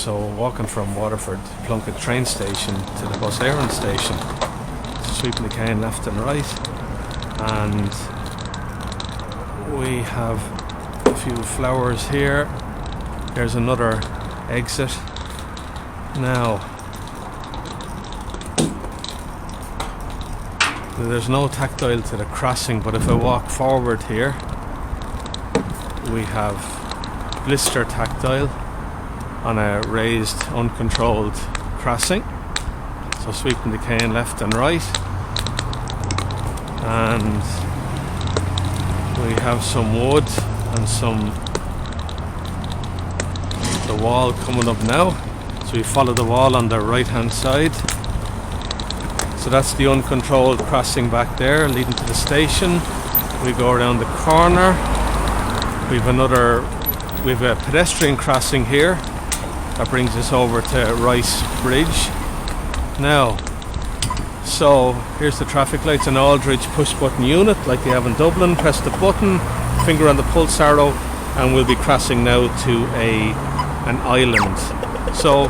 So walking from Waterford Plunkett train station to the Bus Éireann Station, sweeping the cane left and right, and we have a few flowers here. There's another exit. Now there's no tactile to the crossing, but if I walk forward here, we have blister tactile on a raised, uncontrolled crossing. So sweeping the cane left and right, and we have some wood and the wall coming up now. So we follow the wall on the right hand side. So that's the uncontrolled crossing back there leading to the station. We go around the corner. We've a pedestrian crossing here that brings us over to Rice Bridge. Now, so here's the traffic lights, an Aldridge push button unit like they have in Dublin. Press the button, finger on the pulse arrow, and we'll be crossing now to an island. So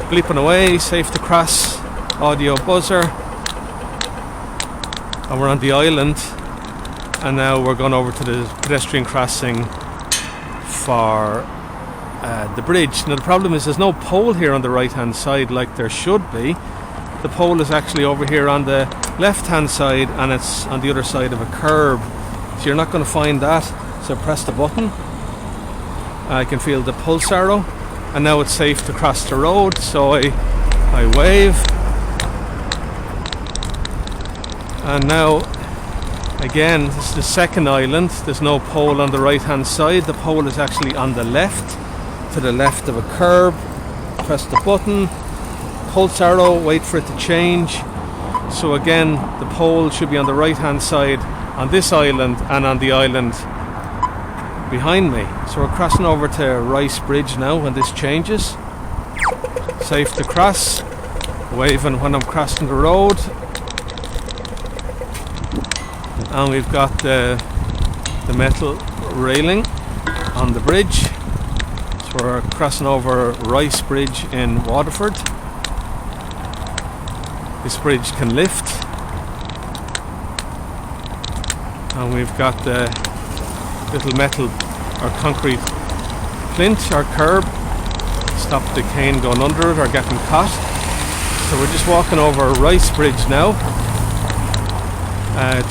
bleeping away, safe to cross, audio buzzer, and we're on the island. And now we're going over to the pedestrian crossing for the bridge. Now the problem is there's no pole here on the right hand side like there should be. The pole is actually over here on the left hand side, and it's on the other side of a curb, so you're not going to find that. So press the button, I can feel the pulse arrow, and now it's safe to cross the road. So I wave, and now again, this is the second island. There's no pole on the right hand side. The pole is actually on the left, to the left of a curb. Press the button, pulse arrow, wait for it to change. So again, the pole should be on the right hand side on this island and on the island behind me. So we're crossing over to Rice Bridge now when this changes. Safe to cross, waving when I'm crossing the road. And we've got the metal railing on the bridge. So we're crossing over Rice Bridge in Waterford. This bridge can lift. And we've got the little metal or concrete plinth or curb. Stop the cane going under it or getting caught. So we're just walking over Rice Bridge now,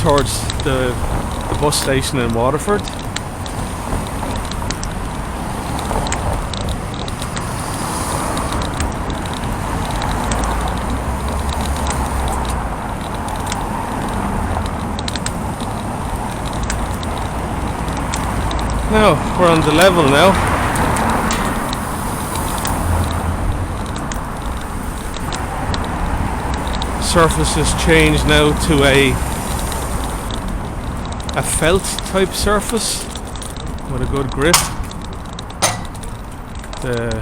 towards the bus station in Waterford. Now we're on the level now. Surface has changed now to a felt type surface with a good grip. The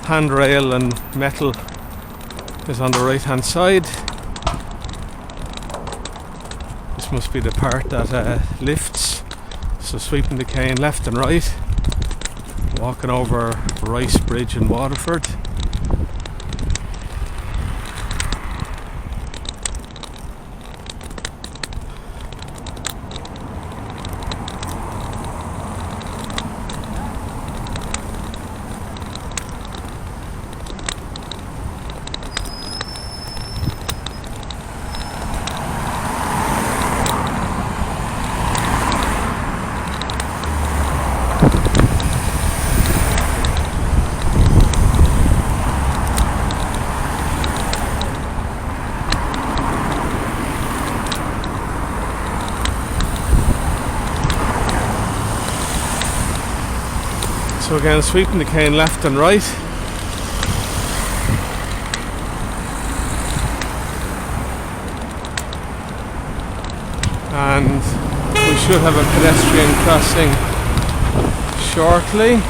handrail and metal is on the right hand side. This must be the part that lifts. So sweeping the cane left and right, walking over Rice Bridge in Waterford. So again, sweeping the cane left and right. And we should have a pedestrian crossing shortly.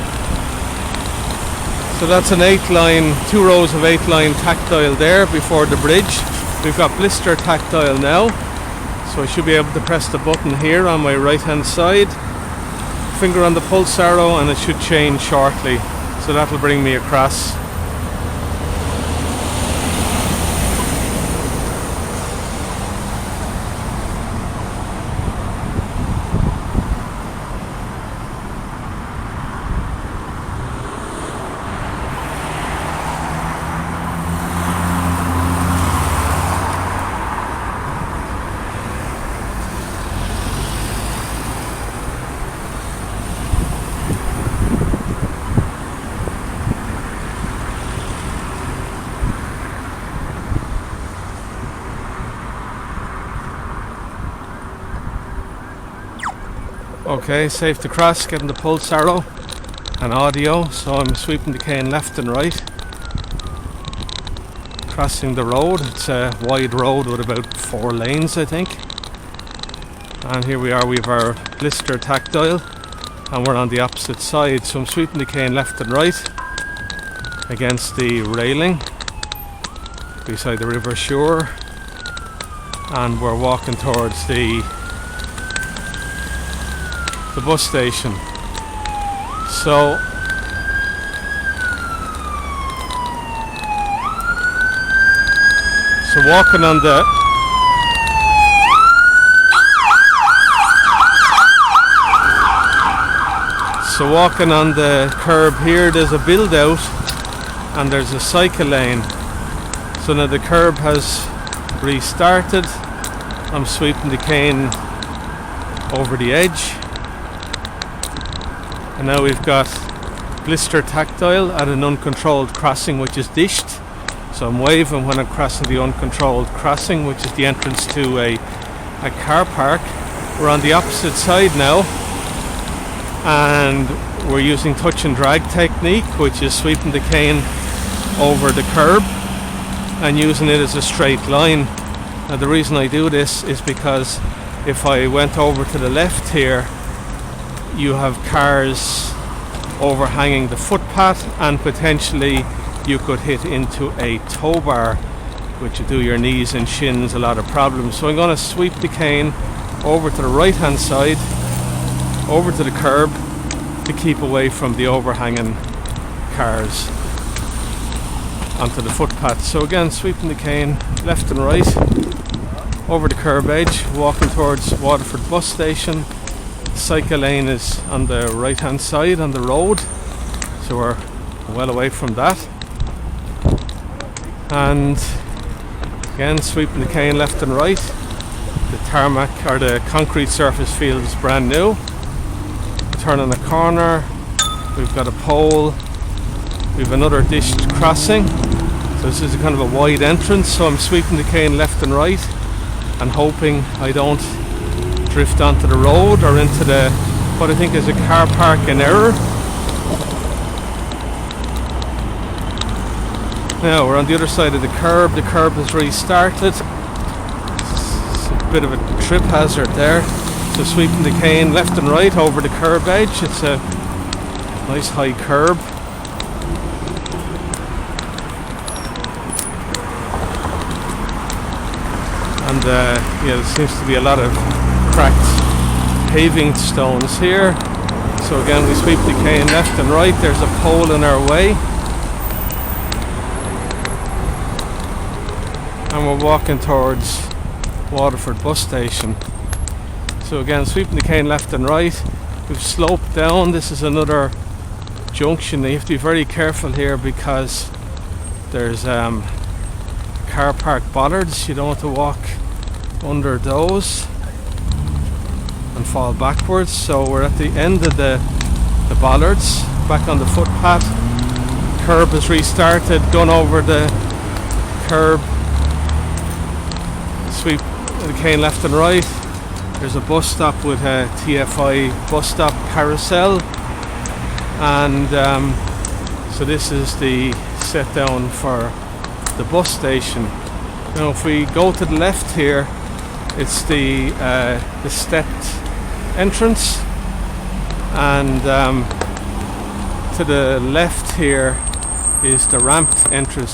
So that's an 8-line, 2 rows of 8-line tactile there before the bridge. We've got blister tactile now. So I should be able to press the button here on my right hand side. Finger on the pulse arrow and it should change shortly, so that'll bring me across Okay, safe to cross, getting the pulse arrow and audio, so I'm sweeping the cane left and right. Crossing the road, it's a wide road with about 4 lanes I think. And here we are, we have our blister tactile and we're on the opposite side, so I'm sweeping the cane left and right against the railing beside the river shore, and we're walking towards the bus station. So walking on the curb here, there's a build out and there's a cycle lane. So now the curb has restarted. I'm sweeping the cane over the edge, and now we've got blister tactile at an uncontrolled crossing which is dished. So I'm waving when I'm crossing the uncontrolled crossing, which is the entrance to a car park. We're on the opposite side now, and we're using touch and drag technique, which is sweeping the cane over the curb and using it as a straight line. Now the reason I do this is because if I went over to the left here, you have cars overhanging the footpath and potentially you could hit into a tow bar, which would do your knees and shins a lot of problems. So I'm going to sweep the cane over to the right hand side, over to the curb, to keep away from the overhanging cars onto the footpath. So again, sweeping the cane left and right over the curb edge, walking towards Waterford Bus Station. The cycle lane is on the right hand side on the road, so we're well away from that. And again, sweeping the cane left and right. The tarmac or the concrete surface field is brand new. Turning a corner, we've got a pole, we've another dished crossing. So this is a kind of a wide entrance, so I'm sweeping the cane left and right and hoping I don't drift onto the road or into what I think is a car park in error. Now we're on the other side of the curb has restarted. It's a bit of a trip hazard there. So sweeping the cane left and right over the curb edge. It's a nice high curb. And yeah, there seems to be a lot of cracked paving stones here. So again, we sweep the cane left and right. There's a pole in our way. And we're walking towards Waterford Bus Station. So again, sweeping the cane left and right. We've sloped down. This is another junction. You have to be very careful here because there's car park bollards. You don't want to walk under those and fall backwards. So we're at the end of the bollards, back on the footpath. Curb is restarted, gone over the curb. Sweep the cane left and right. There's a bus stop with a TFI bus stop carousel, and so this is the set down for the bus station. Now if we go to the left here, it's the stepped entrance, and to the left here is the ramped entrance